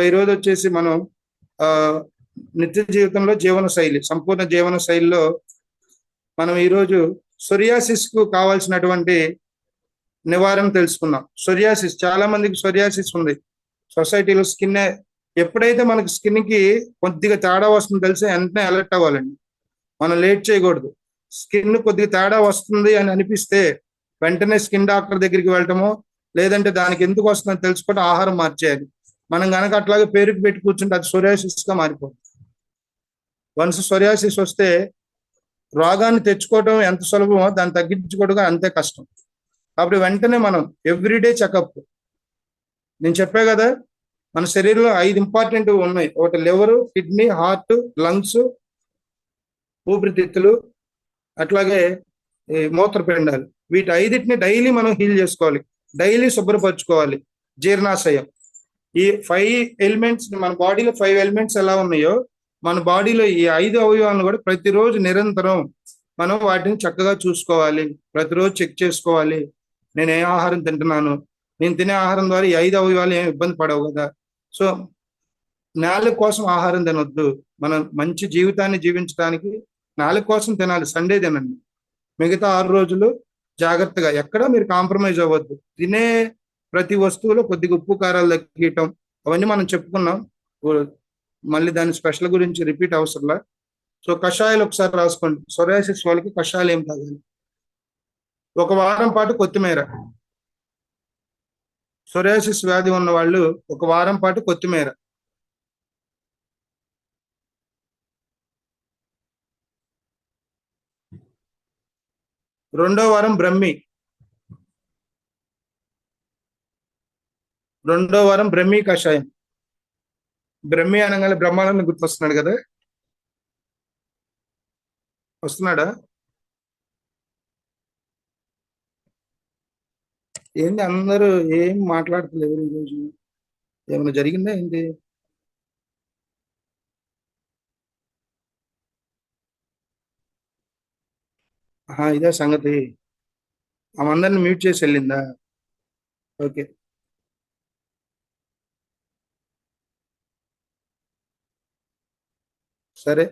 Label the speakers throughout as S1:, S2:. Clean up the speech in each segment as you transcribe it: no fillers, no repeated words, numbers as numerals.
S1: ఈరోజు వచ్చేసి మనం నిత్య జీవితంలో జీవన శైలి, సంపూర్ణ జీవన శైలిలో మనం ఈరోజు సొరియాసిస్ కు కావాల్సినటువంటి నివారణ తెలుసుకున్నాం. సొరియాసిస్, చాలా మందికి సొరియాసిస్ ఉంది సొసైటీలో. స్కిన్ ఎప్పుడైతే మనకి స్కిన్ కి కొద్దిగా తేడా వస్తుందో తెలిసి వెంటనే అలర్ట్ అవ్వాలండి. మనం లేట్ చేయకూడదు. స్కిన్ కొద్దిగా తేడా వస్తుంది అని అనిపిస్తే వెంటనే స్కిన్ డాక్టర్ దగ్గరికి వెళ్ళటమో, లేదంటే దానికి ఎందుకు వస్తుందని తెలుసుకుంటే ఆహారం మార్చేయాలి. మనం కనుక అట్లాగే పేరుకు పెట్టి కూర్చుంటే అది సొరియాసిస్ గా మారిపోతుంది. వన్స్ సొరియాసిస్ వస్తే రోగాన్ని తెచ్చుకోవడం ఎంత సులభమో దాన్ని తగ్గించుకోవడం అంతే కష్టం. కాబట్టి వెంటనే మనం ఎవ్రీడే చెకప్. నేను చెప్పా కదా, మన శరీరంలో 5 ఇంపార్టెంట్ ఉన్నాయి. ఒకటి లివరు, కిడ్నీ, హార్ట్, లంగ్స్, ఊపిరితిత్తులు, అట్లాగే మూత్రపిండాలు. వీటి 5టిని డైలీ మనం హీల్ చేసుకోవాలి, డైలీ శుభ్రపరచుకోవాలి. జీర్ణాశయం, ఈ 5 ఎలిమెంట్స్, మన బాడీలో 5 ఎలిమెంట్స్ ఎలా ఉన్నాయో మన బాడీలో ఈ 5 అవయవాలను కూడా ప్రతిరోజు నిరంతరం మనం వాటిని చక్కగా చూసుకోవాలి. ప్రతిరోజు చెక్ చేసుకోవాలి, నేను ఏ ఆహారం తింటున్నాను, నేను తినే ఆహారం ద్వారా ఈ 5 అవయవాలు ఏమి ఇబ్బంది పడవు కదా. సో నాలుగు కోసం ఆహారం తినొద్దు. మనం మంచి జీవితాన్ని జీవించడానికి నాలుగు కోసం తినాలి. సండే తినండి, మిగతా 6 రోజులు జాగ్రత్తగా ఎక్కడ మీరు కాంప్రమైజ్ అవ్వద్దు. తినే ప్రతి వస్తువులో కొద్దిగా ఉప్పు కారాలు తగ్గియటం, అవన్నీ మనం చెప్పుకున్నాం. మళ్ళీ దాని స్పెషల్ గురించి రిపీట్ అవసరంలా. సో కషాయాలు ఒకసారి రాసుకోండి. సొరియాసిస్ వాళ్ళకి కషాయాలు ఏం తాగాలి? 1 వారం పాటు కొత్తిమీర. సొరియాసిస్ వ్యాధి ఉన్న వాళ్ళు 1 వారం పాటు కొత్తిమీర. రెండో వారం బ్రహ్మి. రెండో వారం బ్రహ్మి కషాయం. బ్రహ్మి అనగానే బ్రహ్మానంద గుర్తొస్తున్నాడు కదా, వస్తున్నాడా? ఏంటి అందరూ ఏం మాట్లాడతలేరు ఈరోజు? ఏమైనా జరిగిందా ఏంటి? ఇదే సంగతి. అందరిని మ్యూట్ చేసి వెళ్ళిందా? ఓకే, సరే,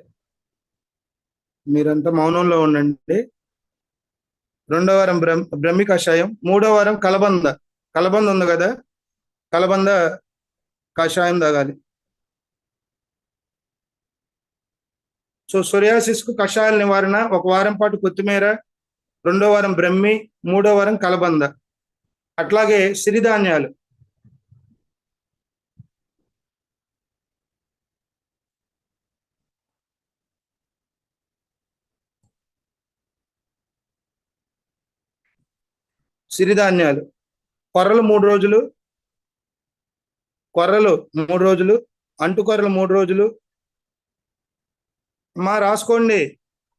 S1: మీరంతా మౌనంలో ఉండండి. రెండో వారం బ్రహ్మి కషాయం. మూడో వారం కలబంద. కలబంద ఉంది కదా, కలబంద కషాయం తాగాలి. సో సొరియాసిస్ కు కషాయాల నివారణ: 1 వారం పాటు కొత్తిమీర, రెండో వారం బ్రహ్మి, మూడో వారం కలబంద. అట్లాగే సిరిధాన్యాలు. సిరిధాన్యాలు, కొర్రలు 3 రోజులు, కొర్రలు 3 రోజులు, అంటుకొర్రలు 3 రోజులు. రాసుకోండి.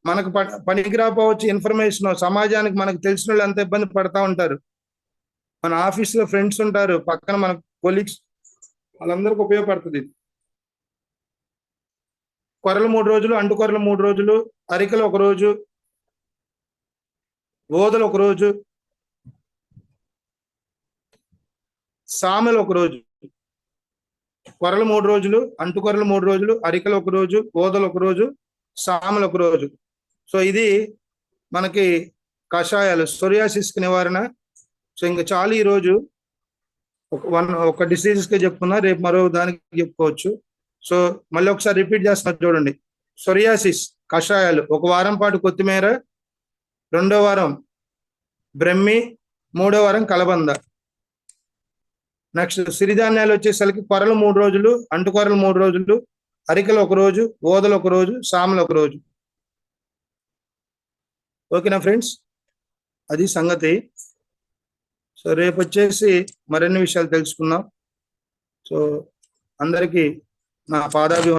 S1: మనకు పనికి రాపోవచ్చు ఇన్ఫర్మేషన్. సమాజానికి మనకు తెలిసిన వాళ్ళు ఎంత ఇబ్బంది పడతా ఉంటారు. మన ఆఫీస్లో ఫ్రెండ్స్ ఉంటారు, పక్కన మన కొలీగ్స్, వాళ్ళందరికీ ఉపయోగపడుతుంది. కొర్రలు 3 రోజులు, అంటుకొర్రలు 3 రోజులు, అరికలు 1 రోజు, ఓదలు 1 రోజు, సామెలు 1 రోజు. కొర్రలు 3 రోజులు, అంటుకొర్రలు 3 రోజులు, అరికలు 1 రోజు, ఓదలు 1 రోజు, సామెలు 1 రోజు. సో ఇది మనకి కషాయాలు, సొరియాసిస్ నివారణ. సో ఇంకా చాలు. ఈరోజు ఒక డిసీజెస్ కి చెప్పుకున్నా, రేపు మరో దానికి చెప్పుకోవచ్చు. సో మళ్ళీ ఒకసారి రిపీట్ చేస్తున్నా చూడండి. సొరియాసిస్ కషాయాలు: 1 వారం పాటు కొత్తిమీర, రెండో వారం బ్రహ్మి, మూడో వారం కలబంద. నెక్స్ట్ సిరిధాన్యాలు వచ్చేసరికి కొర్రలు 3 రోజులు, అంటుకొర్రలు 3 రోజులు, అరికలు 1 రోజు, ఓదలు 1 రోజు, సాములు 1 రోజు. ఓకేనా ఫ్రెండ్స్? అది సంగతి. సో రేపు వచ్చేసి మరిన్ని విషయాలు తెలుసుకుందాం. సో అందరికీ నా పాదాభి